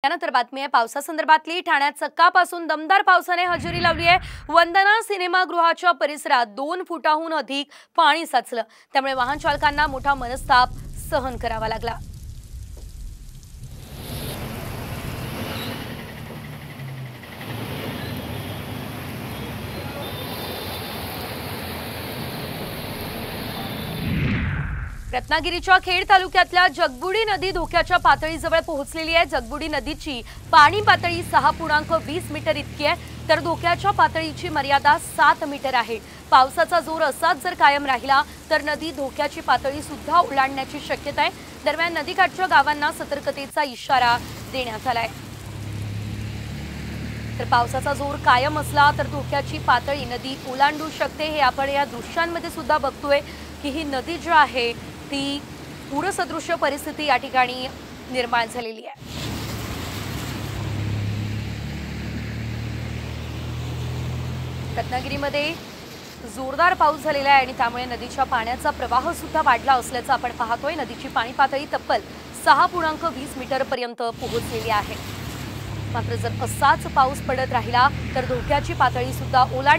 त्यानंतर बातमी आहे पावसासंदर्भातली। ठाण्यात सकाळपासून दमदार पावसाने हजेरी लावली आहे। वंदना सिनेमागृहाच्या परिसरात 2 फुटाहून अधिक पाणी साचलं, त्यामुळे वाहन चालकांना मोठा मनस्ताप सहन करावा लागला। रत्नागिरीच्या खेड तालुक्यातल्या जगबुडी नदी धोक्याच्या पातळीजवळ पोहोचलेली आहे। जगबुडी नदीची पाणी पातळी 6.20 मीटर इतकी आहे, तर धोक्याच्या पातळीची मर्यादा 7 मीटर आहे। पावसाचा जोर असाच जर कायम राहिला तर नदी धोक्याची पातळी सुद्धा ओलांडण्याची शक्यता आहे। दरम्यान नदीकाठच्या गावांना सतर्कतेचा इशारा देण्यात आलाय। तर पावसाचा जोर कायम असला तर धोक्याची पातळी नदी ओलांडू शकते। हे आपण या दृश्यांमध्ये सुद्धा बघतोय की ही नदी जी आहे ती पूरसदृश्य परिस्थिती या ठिकाणी निर्माण झालेली आहे। रत्नागिरीमध्ये जोरदार पाऊस झालेला आहे आणि त्यामुळे नदीच्या पाण्याचा प्रवाह सुद्धा वाढला असल्याचं आपण पाहतोय। नदीची पाणी पातळी तब्बल 6.20 मीटर पर्यंत पोहोचलेली आहे। मात्र जर असाच पाऊस पडत राहिला तर धोक्याची पातळी सुद्धा ओलांड